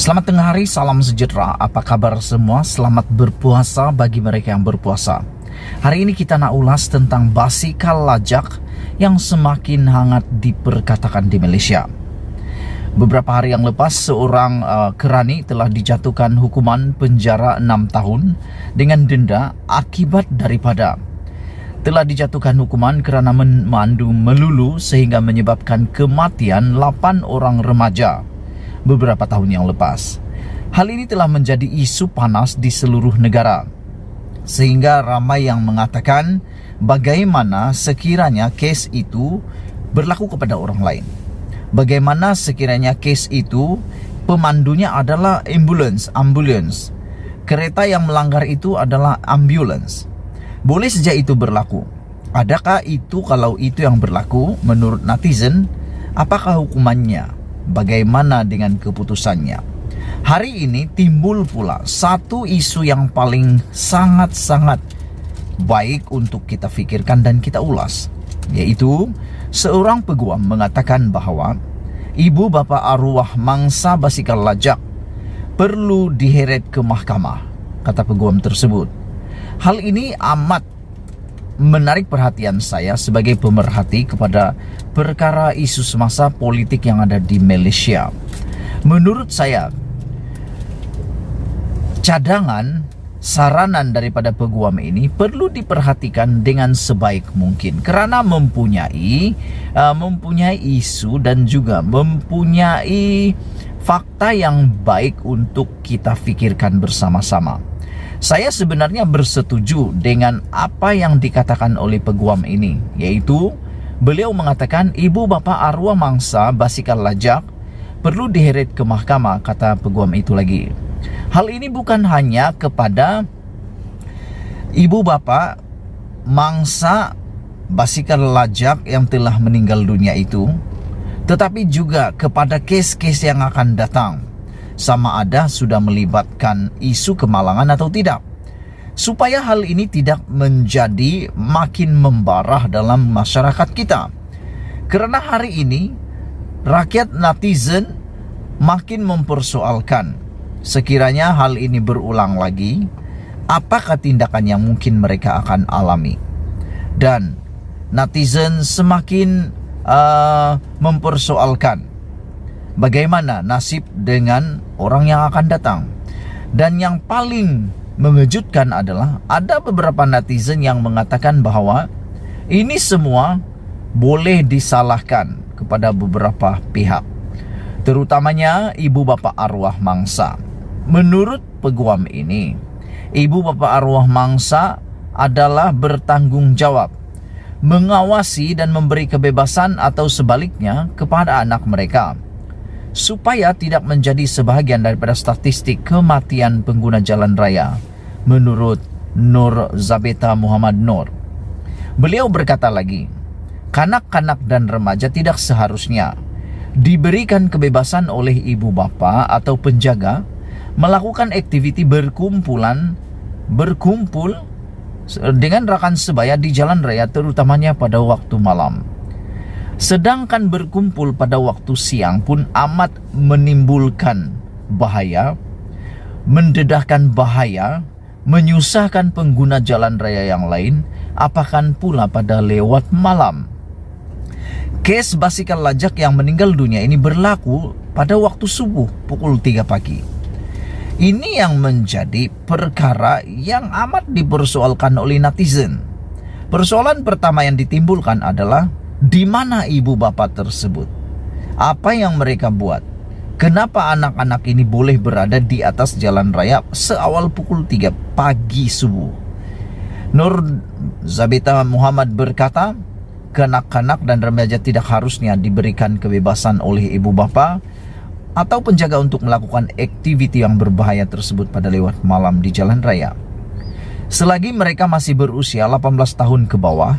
Selamat tengah hari, salam sejahtera. Apa kabar semua? Selamat berpuasa bagi mereka yang berpuasa. Hari ini kita nak ulas tentang basikal lajak yang semakin hangat diperkatakan di Malaysia. Beberapa hari yang lepas, seorang kerani telah dijatuhkan hukuman penjara 6 tahun dengan denda akibat daripada telah dijatuhkan hukuman kerana memandu melulu sehingga menyebabkan kematian 8 orang remaja beberapa tahun yang lepas. Hal ini telah menjadi isu panas di seluruh negara, sehingga ramai yang mengatakan bagaimana sekiranya kes itu berlaku kepada orang lain. Bagaimana sekiranya kes itu pemandunya adalah ambulans. Kereta yang melanggar itu adalah ambulans. Boleh saja itu berlaku. Adakah itu, kalau itu yang berlaku menurut netizen, apakah hukumannya? Bagaimana dengan keputusannya? Hari ini timbul pula satu isu yang paling sangat-sangat baik untuk kita fikirkan dan kita ulas, yaitu seorang peguam mengatakan bahawa ibu bapa arwah mangsa basikal lajak perlu diheret ke mahkamah, kata peguam tersebut. Hal ini amat menarik perhatian saya sebagai pemerhati kepada perkara isu semasa politik yang ada di Malaysia. Menurut saya, cadangan saranan daripada peguam ini perlu diperhatikan dengan sebaik mungkin, kerana mempunyai isu dan juga mempunyai fakta yang baik untuk kita fikirkan bersama-sama. Saya sebenarnya bersetuju dengan apa yang dikatakan oleh peguam ini, yaitu beliau mengatakan ibu bapa arwah mangsa basikal lajak perlu diheret ke mahkamah, kata peguam itu lagi. Hal ini bukan hanya kepada ibu bapa mangsa basikal lajak yang telah meninggal dunia itu, tetapi juga kepada kes-kes yang akan datang, sama ada sudah melibatkan isu kemalangan atau tidak, supaya hal ini tidak menjadi makin membarah dalam masyarakat kita. Kerana hari ini rakyat netizen makin mempersoalkan, sekiranya hal ini berulang lagi, apakah tindakan yang mungkin mereka akan alami. Dan netizen semakin mempersoalkan bagaimana nasib dengan orang yang akan datang. Dan yang paling mengejutkan adalah ada beberapa netizen yang mengatakan bahawa ini semua boleh disalahkan kepada beberapa pihak, terutamanya ibu bapa arwah mangsa. Menurut peguam ini, ibu bapa arwah mangsa adalah bertanggungjawab mengawasi dan memberi kebebasan atau sebaliknya kepada anak mereka, supaya tidak menjadi sebahagian daripada statistik kematian pengguna jalan raya, menurut Nur Zabita Muhammad Nur. Beliau berkata lagi, kanak-kanak dan remaja tidak seharusnya diberikan kebebasan oleh ibu bapa atau penjaga melakukan aktiviti berkumpul dengan rakan sebaya di jalan raya, terutamanya pada waktu malam. Sedangkan berkumpul pada waktu siang pun amat menimbulkan bahaya, mendedahkan bahaya, menyusahkan pengguna jalan raya yang lain, apakah pula pada lewat malam. Kes basikal lajak yang meninggal dunia ini berlaku pada waktu subuh pukul 3 pagi. Ini yang menjadi perkara yang amat dipersoalkan oleh netizen. Persoalan pertama yang ditimbulkan adalah di mana ibu bapa tersebut? Apa yang mereka buat? Kenapa anak-anak ini boleh berada di atas jalan raya seawal pukul 3 pagi subuh? Nur Zabita Muhammad berkata, kanak-kanak dan remaja tidak harusnya diberikan kebebasan oleh ibu bapa atau penjaga untuk melakukan aktiviti yang berbahaya tersebut pada lewat malam di jalan raya. Selagi mereka masih berusia 18 tahun ke bawah,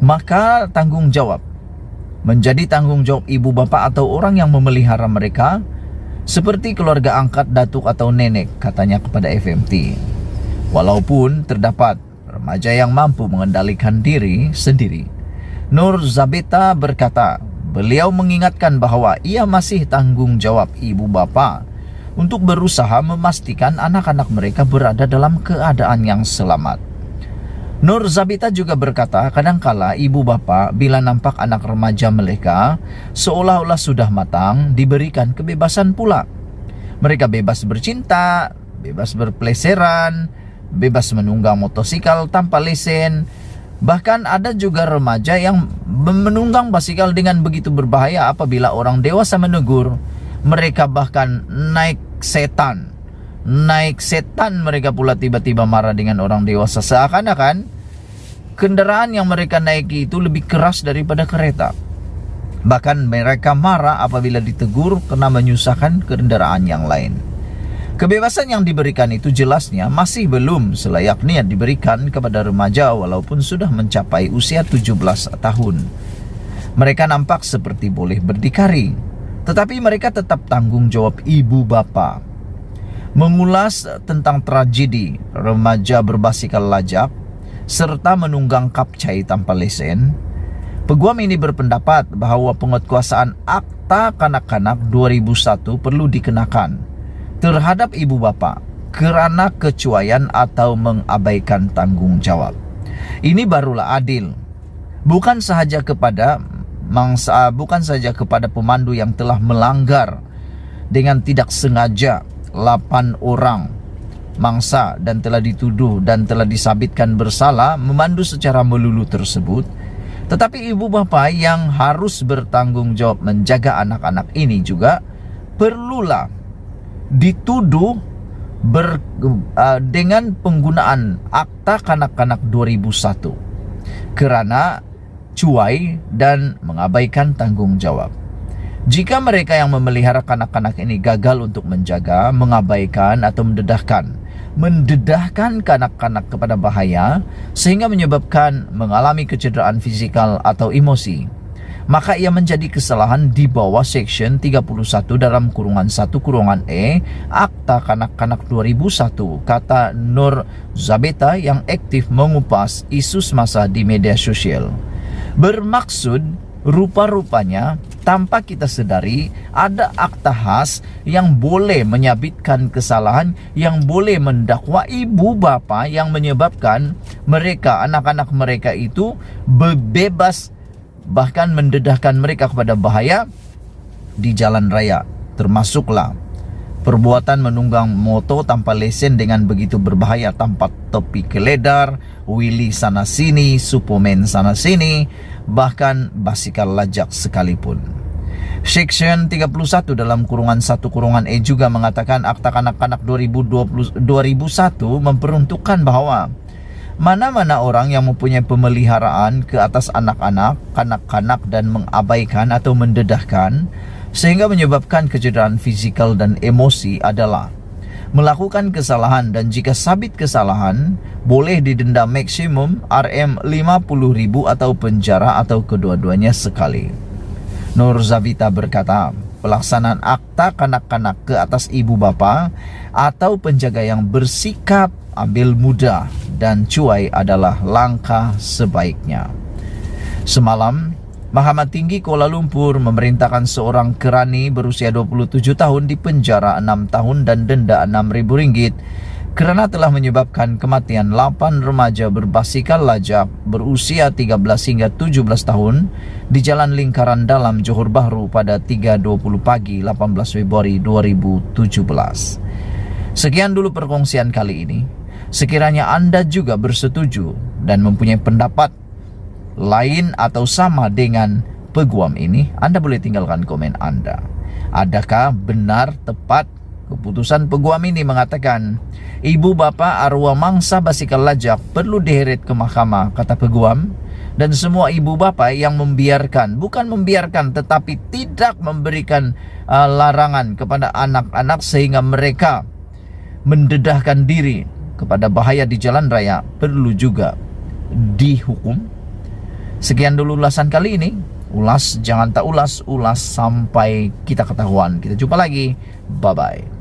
maka tanggung jawab menjadi tanggung jawab ibu bapa atau orang yang memelihara mereka, seperti keluarga angkat, datuk atau nenek, katanya kepada FMT. Walaupun terdapat remaja yang mampu mengendalikan diri sendiri, Nur Zabita berkata, beliau mengingatkan bahawa ia masih tanggung jawab ibu bapa untuk berusaha memastikan anak-anak mereka berada dalam keadaan yang selamat. Nur Zabita juga berkata, kadangkala ibu bapa bila nampak anak remaja mereka seolah-olah sudah matang, diberikan kebebasan pula. Mereka bebas bercinta, bebas berpeleseran, bebas menunggang motosikal tanpa lesen. Bahkan ada juga remaja yang menunggang basikal dengan begitu berbahaya apabila orang dewasa menegur. Mereka bahkan naik setan mereka pula tiba-tiba marah dengan orang dewasa, seakan-akan kendaraan yang mereka naiki itu lebih keras daripada kereta. Bahkan mereka marah apabila ditegur karena menyusahkan kendaraan yang lain. Kebebasan yang diberikan itu jelasnya masih belum selayaknya diberikan kepada remaja walaupun sudah mencapai usia 17 tahun. Mereka nampak seperti boleh berdikari, tetapi mereka tetap tanggung jawab ibu bapa. Mengulas tentang tragedi remaja berbasikal lajak serta menunggang kapcai tanpa lesen, peguam ini berpendapat bahwa penguatkuasaan Akta Kanak-Kanak 2001 perlu dikenakan terhadap ibu bapa kerana kecuaian atau mengabaikan tanggung jawab. Ini barulah adil, bukan sahaja kepada pemandu yang telah melanggar dengan tidak sengaja 8 orang mangsa dan telah dituduh dan telah disabitkan bersalah memandu secara melulu tersebut, tetapi ibu bapa yang harus bertanggung jawab menjaga anak-anak ini juga perlulah dituduh dengan penggunaan Akta Kanak-Kanak 2001 kerana cuai dan mengabaikan tanggung jawab. Jika mereka yang memelihara kanak-kanak ini gagal untuk menjaga, mengabaikan atau mendedahkan kanak-kanak kepada bahaya sehingga menyebabkan mengalami kecederaan fisikal atau emosi, maka ia menjadi kesalahan di bawah Seksyen 31 dalam kurungan 1 kurungan E Akta Kanak-Kanak 2001, kata Nur Zabita yang aktif mengupas isu semasa di media sosial. Bermaksud rupa-rupanya tanpa kita sedari ada akta khas yang boleh menyabitkan kesalahan, yang boleh mendakwa ibu bapa yang menyebabkan mereka, anak-anak mereka itu bebas, bahkan mendedahkan mereka kepada bahaya di jalan raya. Termasuklah perbuatan menunggang motor tanpa lesen dengan begitu berbahaya, tanpa topi keledar, wheelie sana sini, superman sana sini, bahkan basikal lajak sekalipun. Seksyen 31 dalam kurungan 1 kurungan E juga mengatakan Akta Kanak-Kanak 2001 memperuntukkan bahwa mana-mana orang yang mempunyai pemeliharaan ke atas anak-anak, kanak-kanak dan mengabaikan atau mendedahkan sehingga menyebabkan kecederaan fisikal dan emosi adalah melakukan kesalahan, dan jika sabit kesalahan boleh didenda maksimum Rm50.000 atau penjara atau kedua-duanya sekali. Nur Zabita berkata, pelaksanaan Akta Kanak-Kanak ke atas ibu bapa atau penjaga yang bersikap ambil mudah dan cuai adalah langkah sebaiknya. Semalam, Mahkamah Tinggi Kuala Lumpur memerintahkan seorang kerani berusia 27 tahun dipenjara 6 tahun dan denda RM6.000 kerana telah menyebabkan kematian 8 remaja berbasikal lajak berusia 13 hingga 17 tahun di Jalan Lingkaran Dalam, Johor Bahru pada 3.20 pagi 18 Februari 2017. Sekian dulu perkongsian kali ini. Sekiranya Anda juga bersetuju dan mempunyai pendapat lain atau sama dengan peguam ini, Anda boleh tinggalkan komen Anda. Adakah benar tepat keputusan peguam ini mengatakan ibu bapa arwah mangsa basikal lajak perlu diheret ke mahkamah, kata peguam, dan semua ibu bapa yang membiarkan, bukan membiarkan tetapi tidak memberikan larangan kepada anak-anak sehingga mereka mendedahkan diri kepada bahaya di jalan raya perlu juga dihukum. Sekian dulu ulasan kali ini. Ulas jangan tak ulas, ulas sampai kita ketahuan. Kita jumpa lagi. Bye-bye.